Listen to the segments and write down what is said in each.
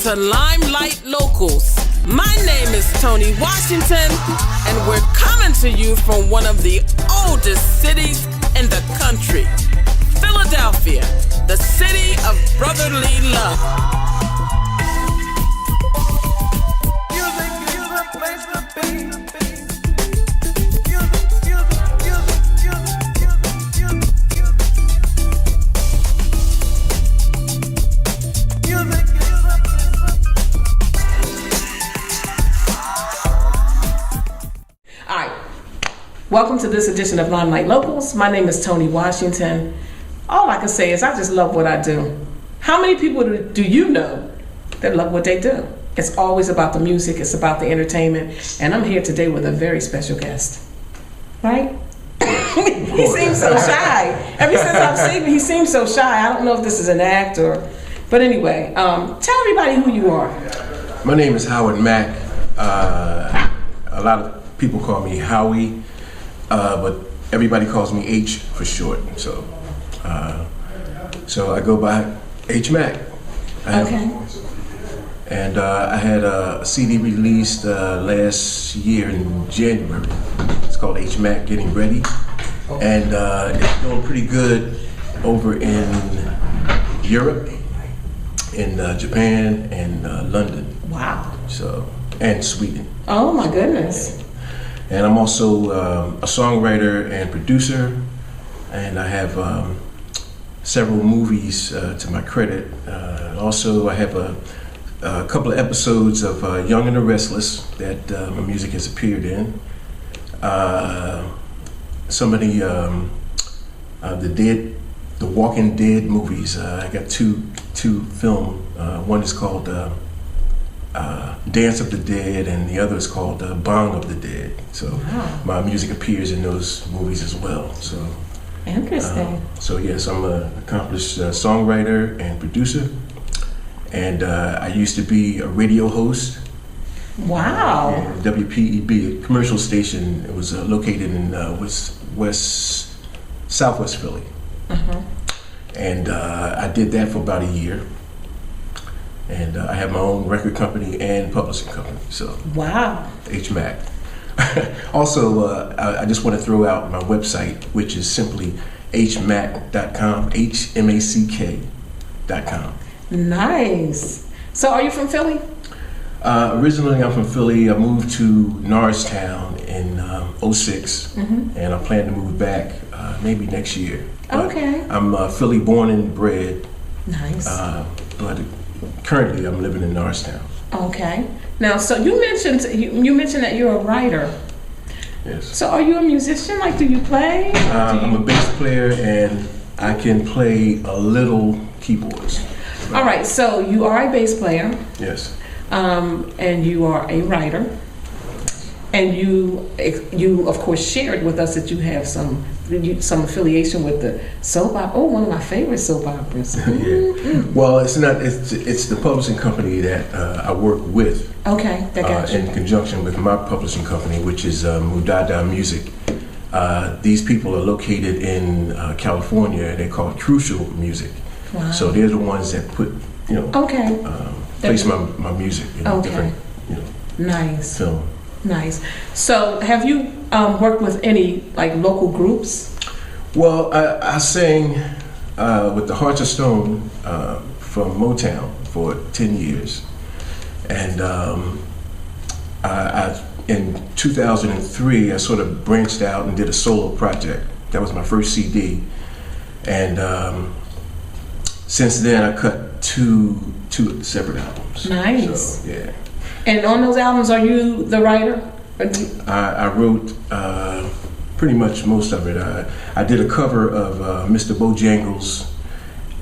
to Limelight Locals. My name is Toni Washingtin, and we're coming to you from one of the oldest cities in the country, Philadelphia, the city of brotherly love. Welcome to this edition of Limelight Locals. My name is Toni Washingtin. All I can say is I just love what I do. How many people do you know that love what they do? It's always about the music, it's about the entertainment, and I'm here today with a very special guest. Right? He seems so shy. Ever since I've seen him, he seems so shy. I don't know if this is an act or... But anyway, tell everybody who you are. My name is H Mack. A lot of people call me Howie. But everybody calls me H for short, so I go by H Mack. Okay. And I had a CD released last year in January. It's called H Mack Getting Ready, and it's doing pretty good over in Europe, in Japan, and London. Wow. So, and Sweden. Oh my goodness. And I'm also a songwriter and producer, and I have several movies to my credit. Also, I have a couple of episodes of Young and the Restless that my music has appeared in. Some of the Walking Dead movies. I got two film. One is called Dance of the Dead, and the other is called Bong of the Dead. So wow. My music appears in those movies as well. So interesting. So yes, I'm an accomplished songwriter and producer, and I used to be a radio host. Wow. WPEB, a commercial station. It was located in Southwest Philly. Uh-huh. And I did that for about a year. And I have my own record company and publishing company. So wow. H Mack. Also, I just want to throw out my website, which is simply hmack.com, HMACK.com. Nice. So are you from Philly? Originally, I'm from Philly. I moved to Norristown in '06, mm-hmm. and I plan to move back maybe next year. But okay. I'm Philly born and bred. Nice. But currently, I'm living in Norristown. Okay. Now, so you mentioned that you're a writer. Yes. So, are you a musician? Like, do you play? I'm a bass player, and I can play a little keyboards. All right. So, you are a bass player. Yes. And you are a writer. And you of course shared with us that you have some affiliation with the soap opera. Oh, one of my favorite soap operas. Yeah. Well, it's not. It's the publishing company that I work with. Okay, that got you. In conjunction with my publishing company, which is Mudada Music. These people are located in California. They're called Crucial Music. Wow. So they're the ones that put okay. place my music in different nice film. Nice. So, have you worked with any like local groups? Well, I sang with the Hearts of Stone from Motown for 10 years, and in 2003 I sort of branched out and did a solo project. That was my first CD, and since then I cut two separate albums. Nice. So, yeah. And on those albums, are you the writer? I wrote pretty much most of it. I did a cover of Mr. Bojangles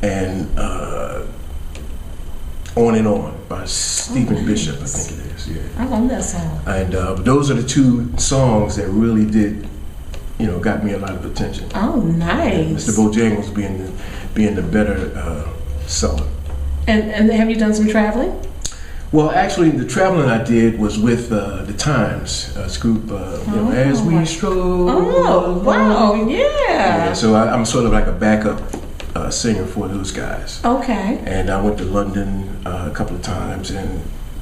and On and On by Stephen Bishop, I think it is. Yeah. I love that song. And those are the two songs that really did, got me a lot of attention. Oh, nice. Mr. Bojangles being the better seller. And have you done some traveling? Well, actually, the traveling I did was with the Times group, As We Stroll. Oh, wow, yeah. So I'm sort of like a backup singer for those guys. Okay. And I went to London a couple of times, and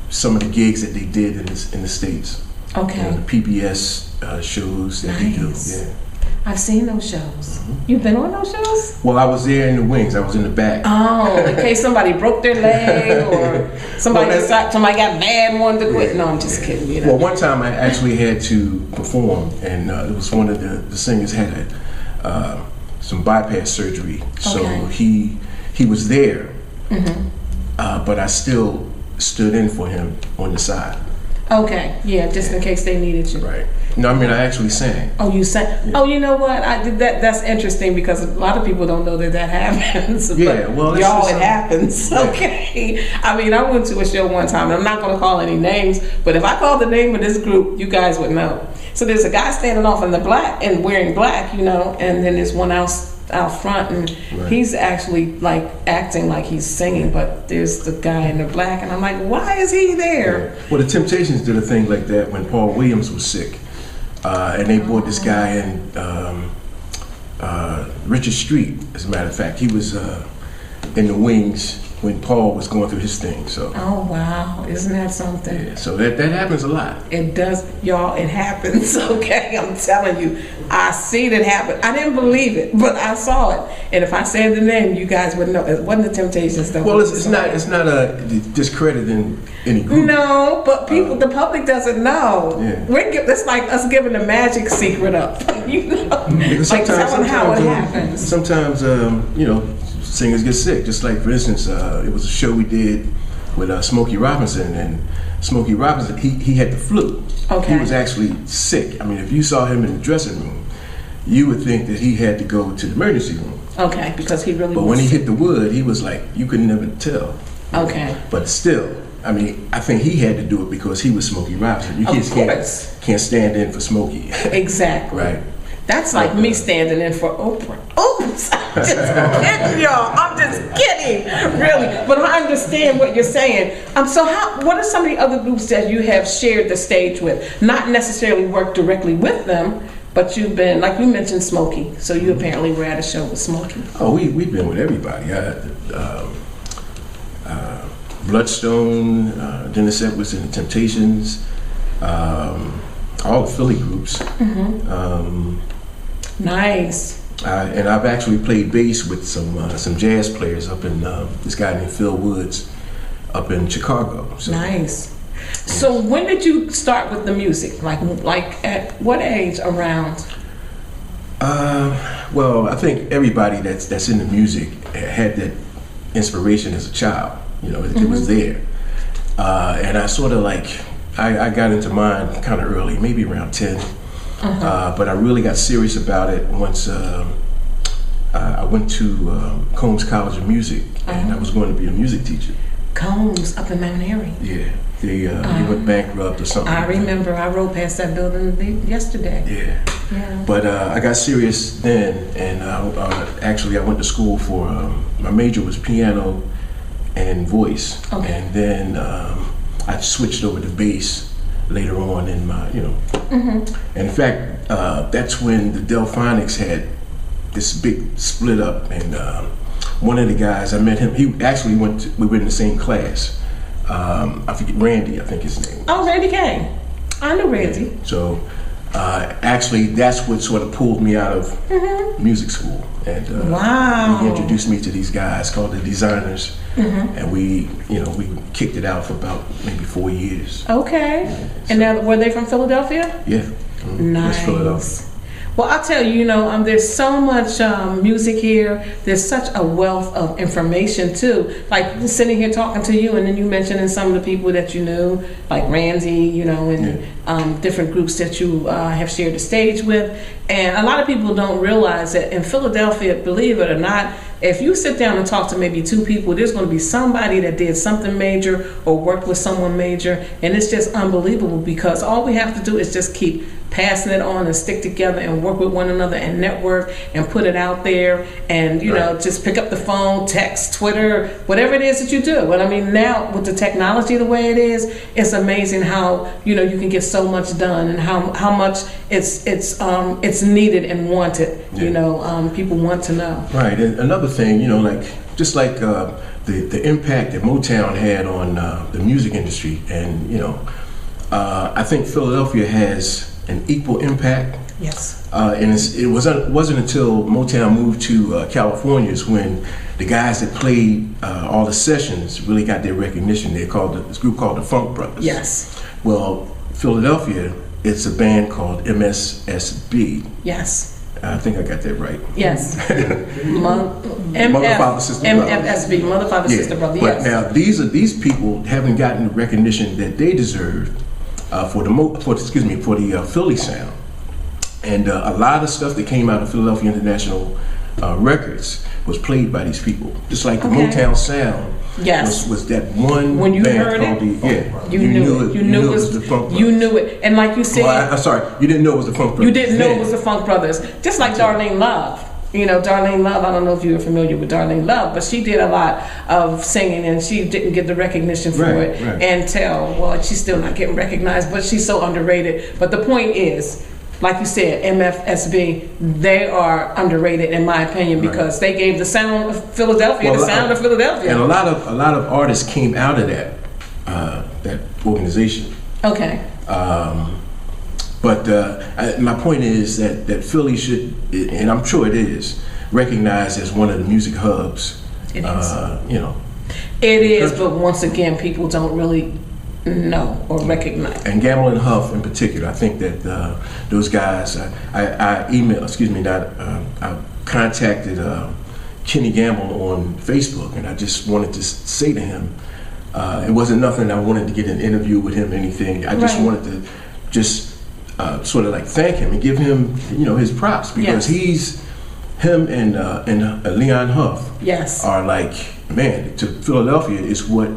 some of the gigs that they did in the States. Okay. The PBS shows that they do. Yeah. I've seen those shows. You've been on those shows? Well, I was there in the wings. I was in the back. Oh, in case somebody broke their leg or somebody got mad and wanted to quit. No, I'm just kidding. You know. Well, one time I actually had to perform, and it was one of the singers had some bypass surgery, so he was there, but I still stood in for him on the side. Okay, yeah, just in case they needed you. Right. No, I mean I actually sang. Oh, you sang? Yeah. Oh, you know what? I did that. That's interesting because a lot of people don't know that happens. Yeah, well, y'all, it happens. Yeah. Okay. I mean, I went to a show one time, and I'm not going to call any names, but if I called the name of this group, you guys would know. So there's a guy standing off in the black and wearing black, you know, and then there's one out front, and he's actually like acting like he's singing, but there's the guy in the black, and I'm like, why is he there? Yeah. Well, the Temptations did a thing like that when Paul Williams was sick, and they brought this guy in, Richard Street, as a matter of fact. He was in the wings when Paul was going through his thing. So. Oh wow, isn't that something? Yeah, so that happens a lot. It does, y'all. It happens. Okay, I'm telling you, I seen it happen. I didn't believe it, but I saw it. And if I said the name, you guys would know. It wasn't the Temptations, though. Well, it's not a discrediting any group. No, but people, the public doesn't know. Yeah. It's like us giving the magic secret up. You know, like telling how it happens. Sometimes, you know, singers get sick. Just like, for instance, it was a show we did with Smokey Robinson, and Smokey Robinson, he had the flu. Okay. He was actually sick. I mean, if you saw him in the dressing room, you would think that he had to go to the emergency room. Okay, because he really. But when he hit the wood, he was like, you could never tell. Okay. But still, I mean, I think he had to do it because he was Smokey Robinson. You can't stand in for Smokey. Exactly. Right. That's like me standing in for Oprah. Oops, I'm just kidding, y'all. I'm just kidding, really. But I understand what you're saying. So, what are some of the other groups that you have shared the stage with? Not necessarily worked directly with them, but you've been, like you mentioned, Smokey. So you apparently were at a show with Smokey. Oh, we've been with everybody. Bloodstone, Dennis Edwards and the Temptations, all the Philly groups. Nice. And I've actually played bass with some jazz players up in this guy named Phil Woods up in Chicago. So. Nice. So when did you start with the music? Like at what age around? Well, I think everybody that's in the music had that inspiration as a child. You know, it was there. And I sort of I got into mine kind of early, maybe around 10. But I really got serious about it once I went to Combs College of Music, and I was going to be a music teacher. Combs up in Mount Airy. Yeah, they went bankrupt or something. I remember. I rode past that building yesterday. Yeah. But I got serious then, and actually I went to school for my major was piano and voice, and then I switched over to bass later on in my, you know. And in fact, that's when the Delphonics had this big split up, and one of the guys, I met him, he actually we were in the same class. I forget, Randy, I think his name. Oh, Randy Kane. I knew Randy. Yeah. So actually, that's what sort of pulled me out of music school. And wow. He introduced me to these guys called the Designers. And we kicked it out for about maybe 4 years. Okay. Yeah, so. And now, were they from Philadelphia? Yeah. Nice. West Philadelphia. Well, I'll tell you, there's so much music here. There's such a wealth of information too. Like sitting here talking to you, and then you mentioning some of the people that you knew, like Randy, and different groups that you have shared the stage with. And a lot of people don't realize that in Philadelphia, believe it or not, if you sit down and talk to maybe two people, there's going to be somebody that did something major or worked with someone major, and it's just unbelievable because all we have to do is just keep passing it on and stick together and work with one another and network and put it out there and, you know, just pick up the phone, text, Twitter, whatever it is that you do. But I mean, now with the technology the way it is, it's amazing how, you know, you can get so much done and how much it's needed and wanted. You know, people want to know. Right. And another thing, you know, like just like the impact that Motown had on the music industry, and you know, I think Philadelphia has an equal impact. Yes. And it wasn't until Motown moved to California when the guys that played all the sessions really got their recognition. They called this group called the Funk Brothers. Yes. Well, Philadelphia, it's a band called MSSB. Yes. I think I got that right. Yes. Mother, Father, Sister, MFSB, Mother, Father, Sister, Brother. But yes. now these people haven't gotten the recognition that they deserve for the Philly sound, and a lot of stuff that came out of Philadelphia International Records was played by these people. Just like the Motown sound. Yes. Was that one when you band heard called it? You knew it. You knew it was the Funk Brothers. You knew it, and like you said, well, I'm sorry, you didn't know it was the Funk Brothers. You didn't know it was the Funk Brothers. Just like Darlene Love. You know, Darlene Love, I don't know if you were familiar with Darlene Love, but she did a lot of singing and she didn't get the recognition for it until, well, she's still not getting recognized, but she's so underrated. But the point is, like you said, MFSB, they are underrated in my opinion because they gave the sound of Philadelphia, the sound of Philadelphia. And a lot of artists came out of that organization. Okay. But my point is that Philly should, and I'm sure it is, recognized as one of the music hubs. It is. You know. It is, but once again, people don't really know or recognize. And Gamble and Huff in particular, I think that those guys, I contacted Kenny Gamble on Facebook, and I just wanted to say to him, it wasn't nothing I wanted to get an interview with him or anything. I just wanted to just sort of like thank him and give him, you know, his props because him and Leon Huff are like, man, to Philadelphia is what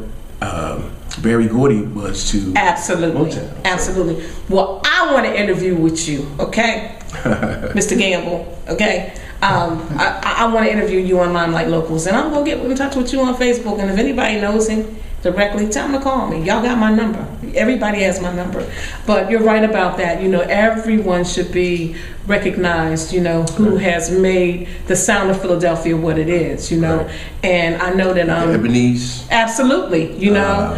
Barry Gordy was to Motown. Absolutely. Well, I want to interview with you, okay, Mr. Gamble, okay? I want to interview you on Limelight Locals, and I'm going to get in touch with you on Facebook, and if anybody knows him directly, tell him to call me. Y'all got my number. Everybody has my number. But you're right about that. You know, everyone should be recognized, you know, who has made the sound of Philadelphia what it is, you know. And I know that Ebenezer. Absolutely, you know.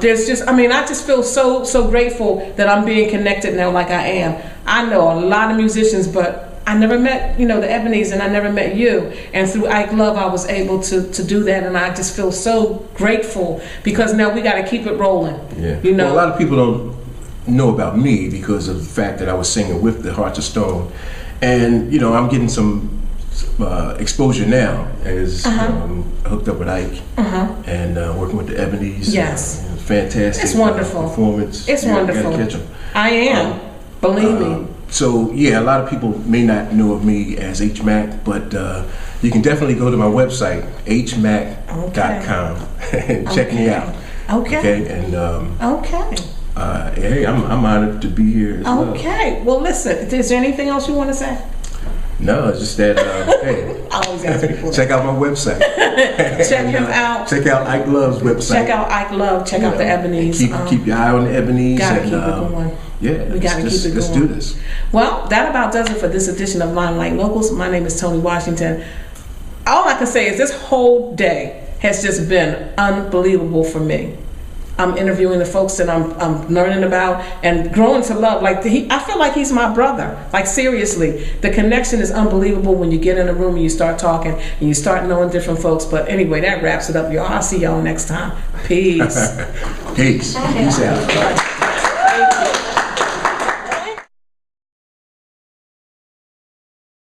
There's just, I mean, I just feel so grateful that I'm being connected now like I am. I know a lot of musicians, but I never met, you know, the Ebonies, and I never met you. And through Ike Love, I was able to do that, and I just feel so grateful because now we got to keep it rolling. Yeah. You know, well, a lot of people don't know about me because of the fact that I was singing with the Hearts of Stone, and you know, I'm getting some exposure now as hooked up with Ike and working with the Ebonies. Yes, fantastic. It's wonderful performance. It's wonderful. Gotta catch 'em. I am. Believe me. So yeah, a lot of people may not know of me as H Mack, but you can definitely go to my website, hmack.com, and check me out. Okay. And hey, I'm honored to be here as well. Okay. Well, listen. Is there anything else you want to say? No, it's just that hey, I always ask people check out my website. Check him out. Check out Ike Love's website. Check out Ike Love. Check out the Ebonies. Keep your eye on the Ebonies. Gotta keep it going. Yeah, we gotta keep it going. Let's do this. Well, that about does it for this edition of Limelight Locals. My name is Toni Washingtin. All I can say is this whole day has just been unbelievable for me. I'm interviewing the folks that I'm learning about and growing to love. Like I feel like he's my brother. Like seriously, the connection is unbelievable when you get in a room and you start talking and you start knowing different folks. But anyway, that wraps it up, y'all. I'll see y'all next time. Peace. Peace. Peace out.